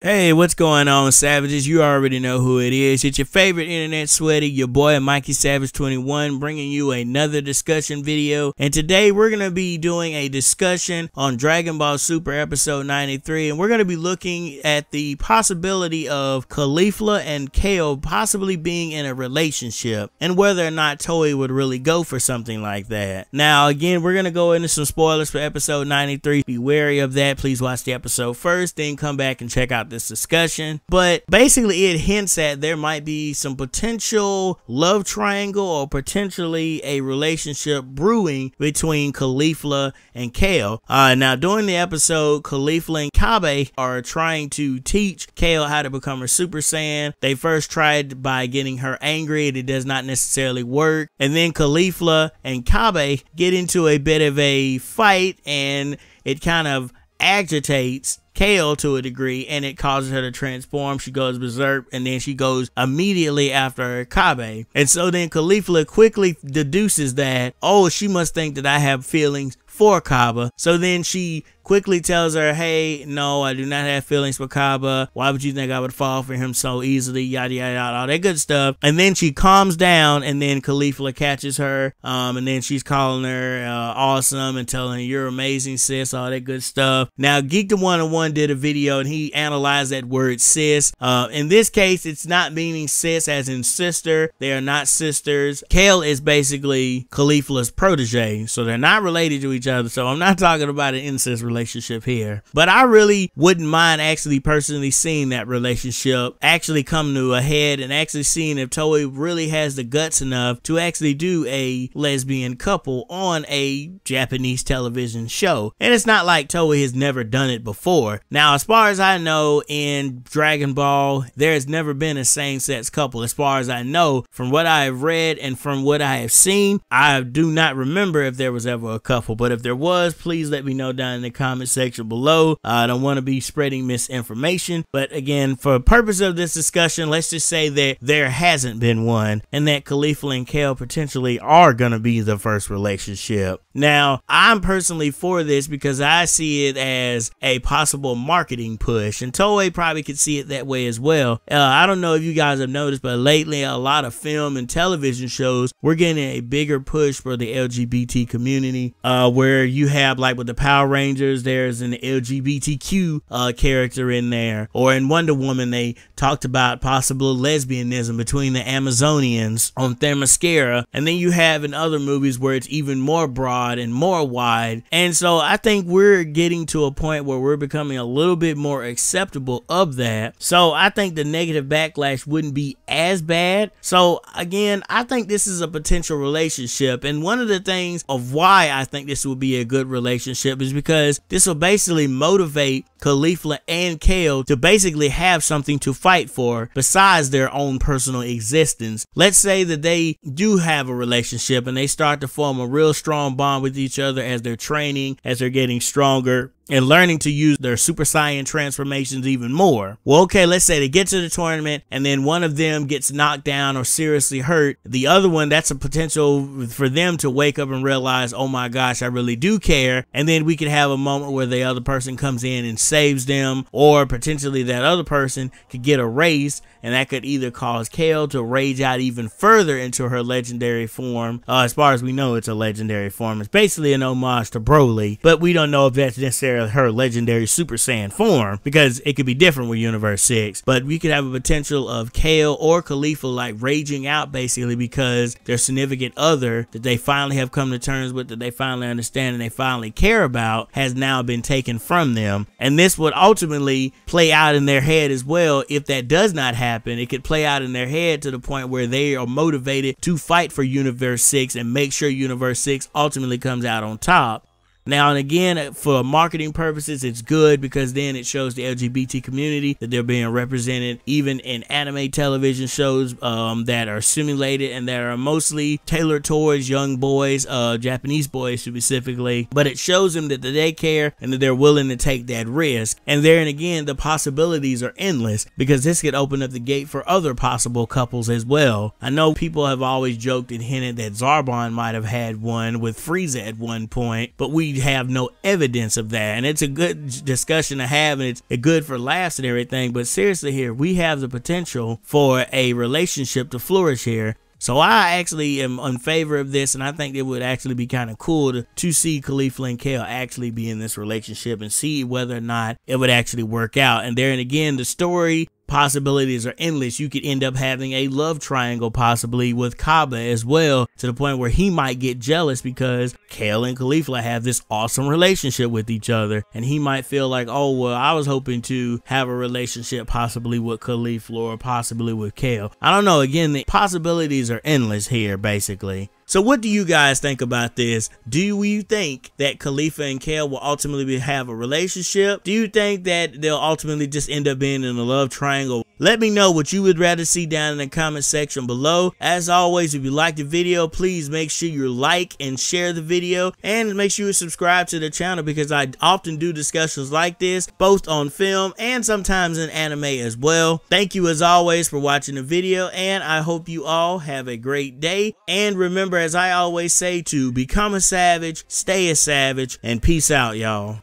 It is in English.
Hey, what's going on, Savages? You already know who it is. It's your favorite internet sweaty, your boy Mikey Savage 21, bringing you another discussion video. And today we're going to be doing a discussion on Dragon Ball Super episode 93, and we're going to be looking at the possibility of Caulifla and Kale possibly being in a relationship and whether or not Toei would really go for something like that. Now, again, we're going to go into some spoilers for episode 93. Be wary of that. Please watch the episode first, then come back and check out this discussion. But basically it hints at there might be some potential love triangle or potentially a relationship brewing between Caulifla and Kale. Now during the episode, Caulifla and Kale are trying to teach Kale how to become a Super Saiyan. They first tried by getting her angry and it does not necessarily work, and then Caulifla and Kale get into a bit of a fight and it kind of agitates Kale to a degree, and it causes her to transform. She goes berserk, and then she goes immediately after Kale. And so then Caulifla quickly deduces that, oh, she must think that I have feelings for Kaba. So then she quickly tells her, hey, no, I do not have feelings for Kaba. Why would you think I would fall for him so easily? Yada, yada, yada, all that good stuff. And then she calms down, and then Caulifla catches her, and then she's calling her awesome and telling her, you're amazing, sis, all that good stuff. Now, Geek the 101 did a video, and he analyzed that word sis. In this case, it's not meaning sis as in sister. They are not sisters. Kale is basically Caulifla's protege, so they're not related to each other. So I'm not talking about an incest relationship here, but I really wouldn't mind actually personally seeing that relationship actually come to a head and actually seeing if Toei really has the guts enough to actually do a lesbian couple on a Japanese television show. And it's not like Toei has never done it before. Now, as far as I know, in Dragon Ball, there has never been a same-sex couple. As far as I know, from what I have read and from what I have seen, I do not remember if there was ever a couple. But if there was, please let me know down in the comment section below. I don't want to be spreading misinformation. But again, for the purpose of this discussion, let's just say that there hasn't been one and that Caulifla and Kale potentially are going to be the first relationship. Now, I'm personally for this because I see it as a possible marketing push, and Toei probably could see it that way as well. I don't know if you guys have noticed, but lately a lot of film and television shows, we're getting a bigger push for the LGBT community, where you have, like with the Power Rangers, there's an LGBTQ character in there, or in Wonder Woman they talked about possible lesbianism between the Amazonians on Themyscira, and then you have in other movies where it's even more broad and more wide. And so I think we're getting to a point where we're becoming a little bit more acceptable of that. So I think the negative backlash wouldn't be as bad. So again, I think this is a potential relationship, and one of the things of why I think this would be a good relationship is because this will basically motivate Caulifla and Kale to basically have something to fight for besides their own personal existence. Let's say that they do have a relationship and they start to form a real strong bond with each other as they're training, as they're getting stronger and learning to use their Super Saiyan transformations even more. Well, okay, let's say they get to the tournament and then one of them gets knocked down or seriously hurt. The other one, that's a potential for them to wake up and realize, oh my gosh, I really do care. And then we could have a moment where the other person comes in and saves them, or potentially that other person could get erased, and that could either cause Kale to rage out even further into her legendary form. As far as we know, it's a legendary form. It's basically an homage to Broly, but we don't know if that's necessarily her legendary Super Saiyan form, because it could be different with Universe 6. But we could have a potential of Kale or Caulifla like raging out basically because their significant other that they finally have come to terms with, that they finally understand and they finally care about, has now been taken from them. And this would ultimately play out in their head as well. If that does not happen, it could play out in their head to the point where they are motivated to fight for Universe 6 and make sure Universe 6 ultimately comes out on top. Now, and again, for marketing purposes, it's good because then it shows the LGBT community that they're being represented even in anime television shows that are simulated and that are mostly tailored towards young boys, Japanese boys specifically. But it shows them that they care and that they're willing to take that risk. And there and again, the possibilities are endless because this could open up the gate for other possible couples as well. I know people have always joked and hinted that Zarbon might have had one with Frieza at one point, but we we have no evidence of that. And it's a good discussion to have, and it's good for laughs and everything. But seriously here, we have the potential for a relationship to flourish here. So I actually am in favor of this, and I think it would actually be kind of cool to see Caulifla and Kale actually be in this relationship and see whether or not it would actually work out. And there and again, the story possibilities are endless. You could end up having a love triangle possibly with Kaba as well, to the point where he might get jealous because Kale and Caulifla have this awesome relationship with each other, and he might feel like, oh well, I was hoping to have a relationship possibly with Caulifla or possibly with Kale. I don't know. Again, the possibilities are endless here basically. So what do you guys think about this? Do you think that Caulifla and Kale will ultimately have a relationship? Do you think that they'll ultimately just end up being in a love triangle? Let me know what you would rather see down in the comment section below. As always, if you liked the video, please make sure you like and share the video, and make sure you subscribe to the channel, because I often do discussions like this, both on film and sometimes in anime as well. Thank you as always for watching the video, and I hope you all have a great day. And remember, as I always say, to become a savage, stay a savage, and peace out, y'all.